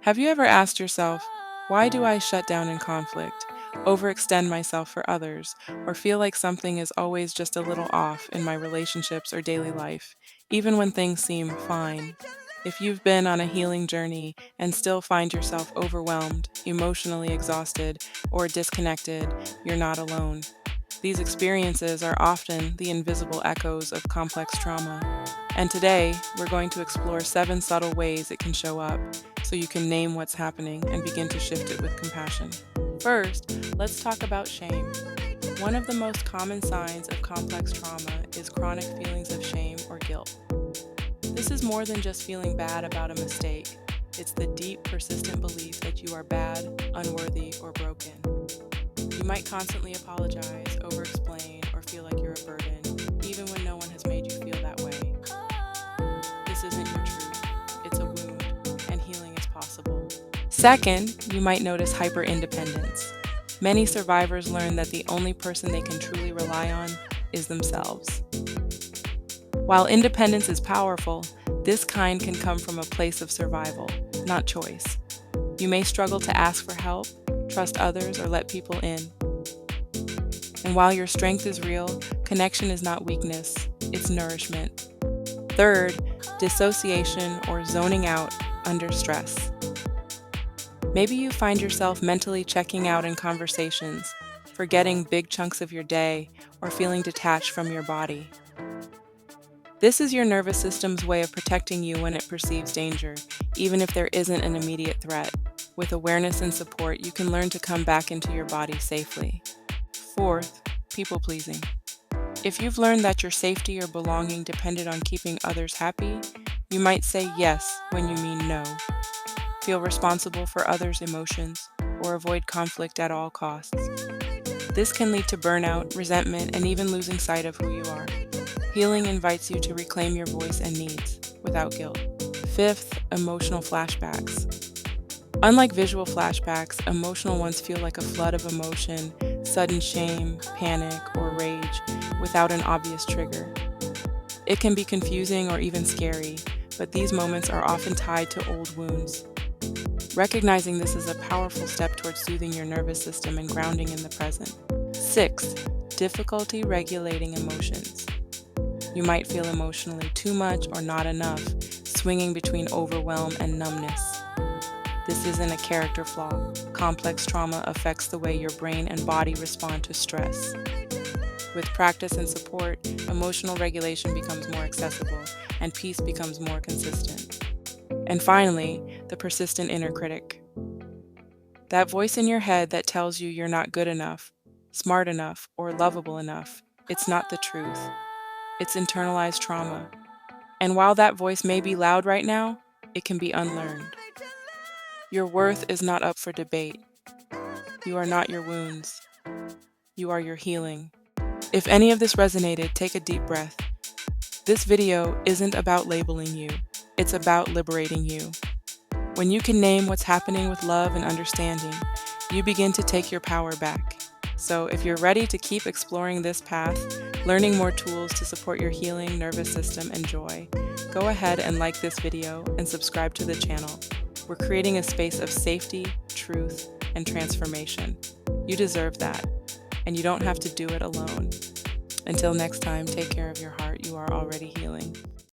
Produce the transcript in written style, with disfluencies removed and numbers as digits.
Have you ever asked yourself, why do I shut down in conflict, overextend myself for others, or feel like something is always just a little off in my relationships or daily life, even when things seem fine? If you've been on a healing journey and still find yourself overwhelmed, emotionally exhausted, or disconnected, you're not alone. These experiences are often the invisible echoes of complex trauma. And today, we're going to explore 7 subtle ways it can show up so you can name what's happening and begin to shift it with compassion. First, let's talk about shame. One of the most common signs of complex trauma is chronic feelings of shame or guilt. This is more than just feeling bad about a mistake. It's the deep, persistent belief that you are bad, unworthy, or broken. You might constantly apologize, over-explain, or feel like you're a burden, even when no one has made you feel that way. This isn't your truth. It's a wound, and healing is possible. Second, you might notice hyperindependence. Many survivors learn that the only person they can truly rely on is themselves. While independence is powerful, this kind can come from a place of survival, not choice. You may struggle to ask for help, trust others, or let people in. And while your strength is real, connection is not weakness, it's nourishment. Third, dissociation or zoning out under stress. Maybe you find yourself mentally checking out in conversations, forgetting big chunks of your day, or feeling detached from your body. This is your nervous system's way of protecting you when it perceives danger, even if there isn't an immediate threat. With awareness and support, you can learn to come back into your body safely. Fourth, people-pleasing. If you've learned that your safety or belonging depended on keeping others happy, you might say yes when you mean no, feel responsible for others' emotions, or avoid conflict at all costs. This can lead to burnout, resentment, and even losing sight of who you are. Healing invites you to reclaim your voice and needs without guilt. Fifth, emotional flashbacks. Unlike visual flashbacks, emotional ones feel like a flood of emotion, sudden shame, panic, or rage without an obvious trigger. It can be confusing or even scary, but these moments are often tied to old wounds. Recognizing this is a powerful step towards soothing your nervous system and grounding in the present. Sixth, difficulty regulating emotions. You might feel emotionally too much or not enough, swinging between overwhelm and numbness. This isn't a character flaw. Complex trauma affects the way your brain and body respond to stress. With practice and support, emotional regulation becomes more accessible and peace becomes more consistent. And finally, the persistent inner critic. That voice in your head that tells you you're not good enough, smart enough, or lovable enough, it's not the truth. It's internalized trauma. And while that voice may be loud right now, it can be unlearned. Your worth is not up for debate. You are not your wounds. You are your healing. If any of this resonated, take a deep breath. This video isn't about labeling you. It's about liberating you. When you can name what's happening with love and understanding, you begin to take your power back. So if you're ready to keep exploring this path, learning more tools to support your healing, nervous system, and joy, go ahead and like this video and subscribe to the channel. We're creating a space of safety, truth, and transformation. You deserve that, and you don't have to do it alone. Until next time, take care of your heart. You are already healing.